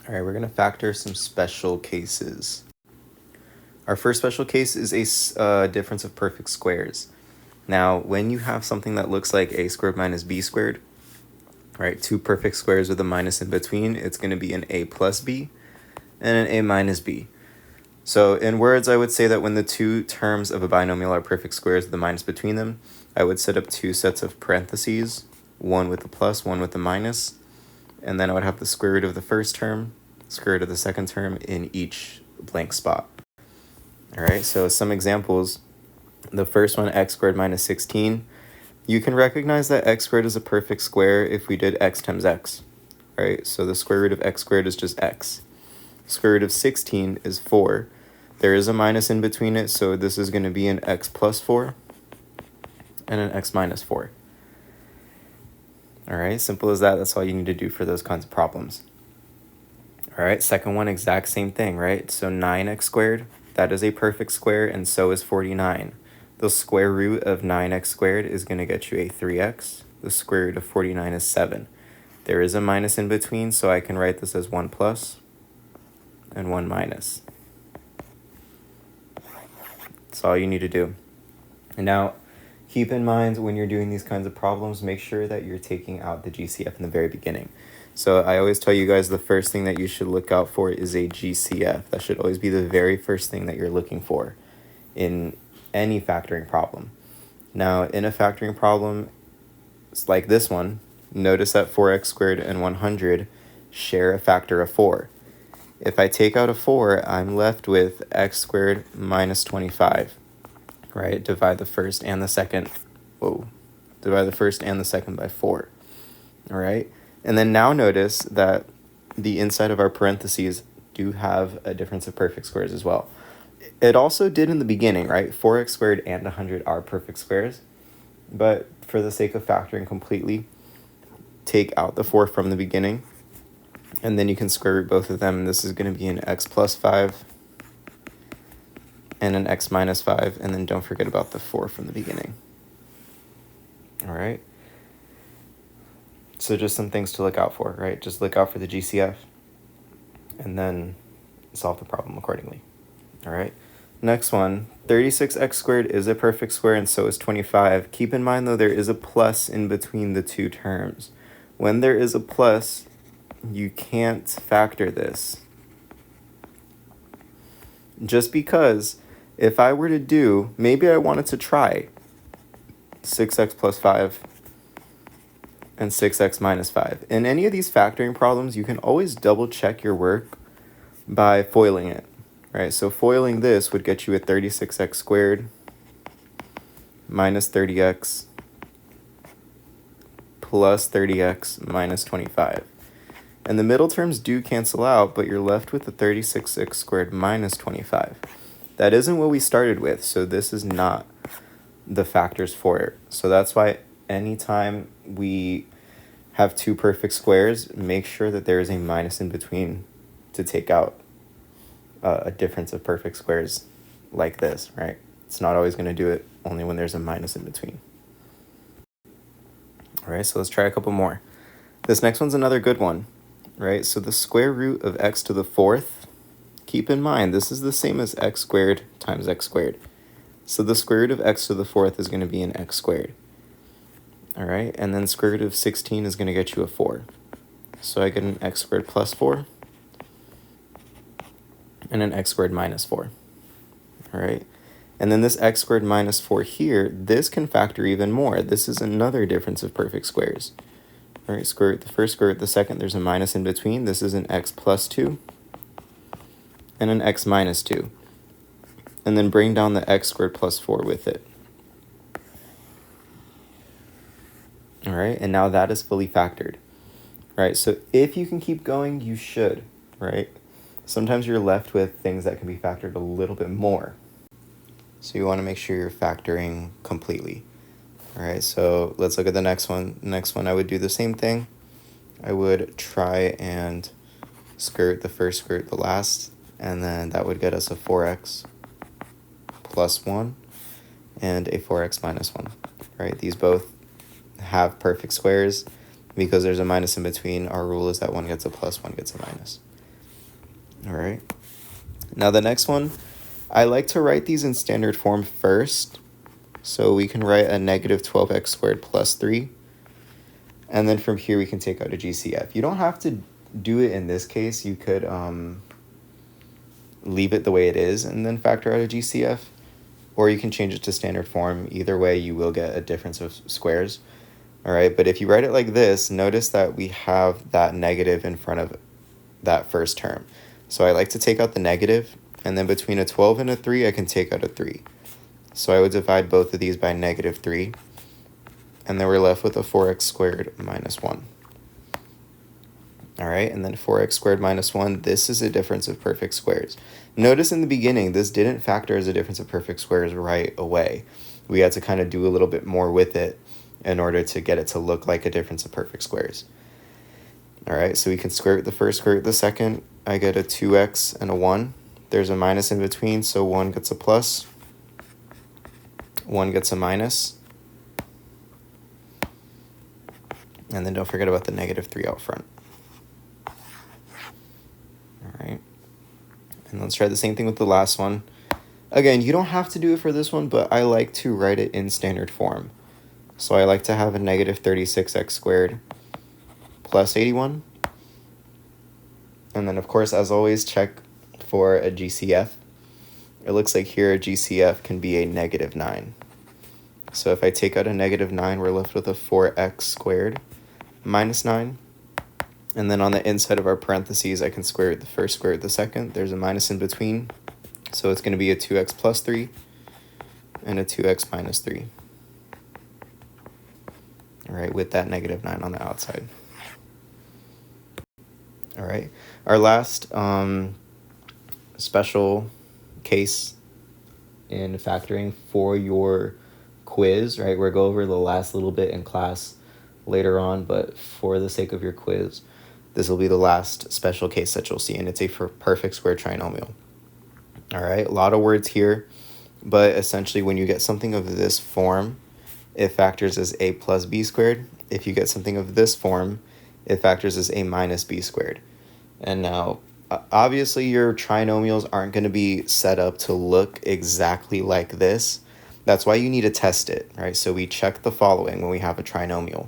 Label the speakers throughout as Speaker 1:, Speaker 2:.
Speaker 1: All right, we're going to factor some special cases. Our first special case is a difference of perfect squares. Now, when you have something that looks like a squared minus b squared, right, two perfect squares with a minus in between, it's going to be an a plus b and an a minus b. So in words, I would say that when the two terms of a binomial are perfect squares with a minus between them, I would set up two sets of parentheses, one with the plus, one with the minus, and then I would have the square root of the first term, square root of the second term in each blank spot. All right, so some examples. The first one, x squared minus 16. You can recognize that x squared is a perfect square if we did x times x, right? So the square root of x squared is just x. Square root of 16 is 4. There is a minus in between it, so this is going to be an x plus 4 and an x minus 4. All right, simple as that. That's all you need to do for those kinds of problems. All right, second one, exact same thing, right? So 9x squared, that is a perfect square, and so is 49. The square root of 9x squared is going to get you a 3x. The square root of 49 is 7. There is a minus in between, so I can write this as 1 plus and 1 minus. That's all you need to do. And now, keep in mind when you're doing these kinds of problems, make sure that you're taking out the GCF in the very beginning. So I always tell you guys the first thing that you should look out for is a GCF. That should always be the very first thing that you're looking for in any factoring problem. Now, in a factoring problem like this one, notice that 4x squared and 100 share a factor of 4. If I take out a 4, I'm left with x squared minus 25, right? Divide the first and the second. Divide the first and the second by 4, all right? And then now notice that the inside of our parentheses do have a difference of perfect squares as well. It also did in the beginning, right? 4x squared and 100 are perfect squares. But for the sake of factoring completely, take out the 4 from the beginning. And then you can square root both of them. And this is going to be an x plus 5 and an x minus 5. And then don't forget about the 4 from the beginning. All right. So just some things to look out for, right? Just look out for the GCF and then solve the problem accordingly. All right. Next one, 36x squared is a perfect square and so is 25. Keep in mind, though, there is a plus in between the two terms. When there is a plus, you can't factor this. Just because if I were to do, maybe I wanted to try 6x plus 5 and 6x minus 5. In any of these factoring problems, you can always double check your work by foiling it, right? So foiling this would get you a 36x squared minus 30x plus 30x minus 25. And the middle terms do cancel out, but you're left with the 36x squared minus 25. That isn't what we started with, so this is not the factors for it. So that's why anytime we have two perfect squares, make sure that there is a minus in between to take out a difference of perfect squares like this, right? It's not always going to do it, only when there's a minus in between. All right, so let's try a couple more. This next one's another good one, right? So the square root of x to the fourth, keep in mind, this is the same as x squared times x squared. So the square root of x to the fourth is going to be an x squared. All right, and then square root of 16 is going to get you a 4. So I get an x squared plus 4 and an x squared minus 4. All right, and then this x squared minus 4 here, this can factor even more. This is another difference of perfect squares. All right, square root the first, square root the second, there's a minus in between. This is an x plus 2 and an x minus 2. And then bring down the x squared plus 4 with it. All right, and now that is fully factored. All right, so if you can keep going, you should, right? Sometimes you're left with things that can be factored a little bit more. So you want to make sure you're factoring completely. All right, so let's look at the next one. Next one, I would do the same thing. I would try and skirt the first, skirt the last, and then that would get us a 4x plus 1 and a 4x minus 1, right? These both have perfect squares. Because there's a minus in between, our rule is that one gets a plus, one gets a minus. All right. Now the next one, I like to write these in standard form first. So we can write a negative 12x squared plus 3. And then from here we can take out a GCF. You don't have to do it in this case. You could leave it the way it is and then factor out a GCF. Or you can change it to standard form. Either way, you will get a difference of squares. All right, but if you write it like this, notice that we have that negative in front of that first term. So I like to take out the negative, and then between a 12 and a 3, I can take out a 3. So I would divide both of these by negative 3, and then we're left with a 4x squared minus 1. All right, and then 4x squared minus 1, this is a difference of perfect squares. Notice in the beginning, this didn't factor as a difference of perfect squares right away. We had to kind of do a little bit more with it in order to get it to look like a difference of perfect squares. All right, so we can square root the first, square root the second. I get a 2x and a 1. There's a minus in between, so 1 gets a plus, 1 gets a minus. And then don't forget about the negative 3 out front. All right, and let's try the same thing with the last one. Again, you don't have to do it for this one, but I like to write it in standard form. So I like to have a negative 36x squared plus 81. And then, of course, as always, check for a GCF. It looks like here a GCF can be a negative 9. So if I take out a negative 9, we're left with a 4x squared minus 9. And then on the inside of our parentheses, I can square root the first, square root the second. There's a minus in between. So it's going to be a 2x plus 3 and a 2x minus 3. All right, with that negative 9 on the outside. All right, our last special case in factoring for your quiz, right? We'll go over the last little bit in class later on, but for the sake of your quiz, this will be the last special case that you'll see, and it's a perfect square trinomial. All right, a lot of words here, but essentially when you get something of this form, it factors as a plus b squared. If you get something of this form, it factors as a minus b squared. And now, obviously, your trinomials aren't going to be set up to look exactly like this. That's why you need to test it, right? So we check the following when we have a trinomial.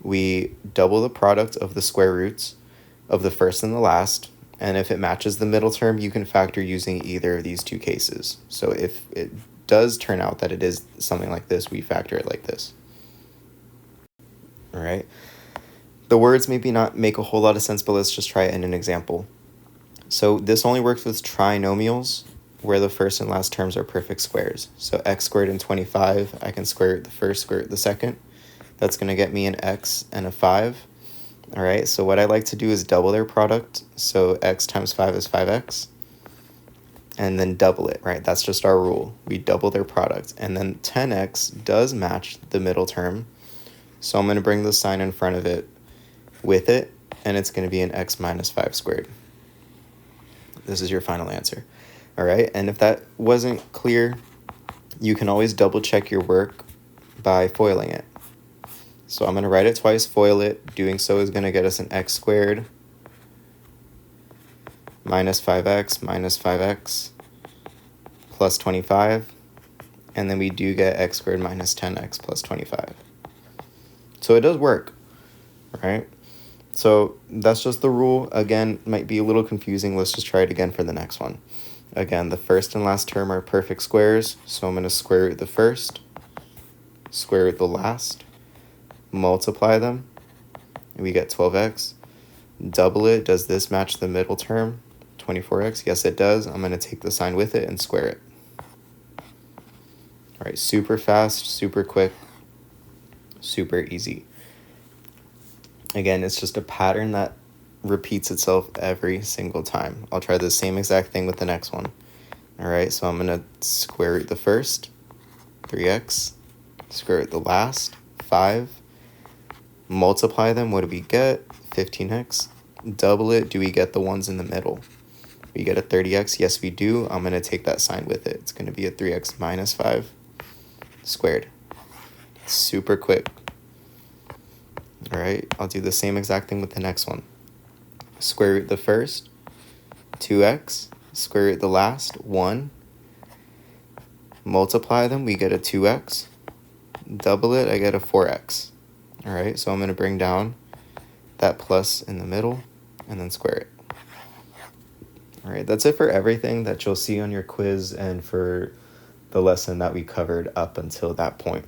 Speaker 1: We double the product of the square roots of the first and the last, and if it matches the middle term, you can factor using either of these two cases. So if it does turn out that it is something like this, we factor it like this. All right. The words maybe not make a whole lot of sense, but let's just try it in an example. So this only works with trinomials where the first and last terms are perfect squares. So x squared and 25, I can square root the first, square root the second. That's going to get me an x and a 5. All right, so what I like to do is double their product. So x times 5 is 5x. And then double it, right? That's just our rule. We double their product. And then 10x does match the middle term. So I'm going to bring the sign in front of it with it, and it's going to be an x minus 5 squared. This is your final answer. All right, and if that wasn't clear, you can always double check your work by foiling it. So I'm going to write it twice, foil it. Doing so is going to get us an x squared minus 5x plus 25. And then we do get x squared minus 10x plus 25. So it does work, right? So that's just the rule. Again, might be a little confusing. Let's just try it again for the next one. Again, the first and last term are perfect squares. So I'm going to square root the first, square root the last, multiply them, and we get 12x. Double it. Does this match the middle term? 24x. Yes, it does. I'm going to take the sign with it and square it. All right, super fast, super quick, super easy. Again, it's just a pattern that repeats itself every single time. I'll try the same exact thing with the next one. All right, so I'm going to square root the first, 3x, square root the last, 5, multiply them. What do we get? 15x. Double it. Do we get the ones in the middle? We get a 30x. Yes, we do. I'm going to take that sign with it. It's going to be a 3x minus 5 squared. Super quick. All right, I'll do the same exact thing with the next one. Square root the first, 2x, square root the last, 1. Multiply them, we get a 2x. Double it, I get a 4x. All right, so I'm going to bring down that plus in the middle and then square it. All right, that's it for everything that you'll see on your quiz and for the lesson that we covered up until that point.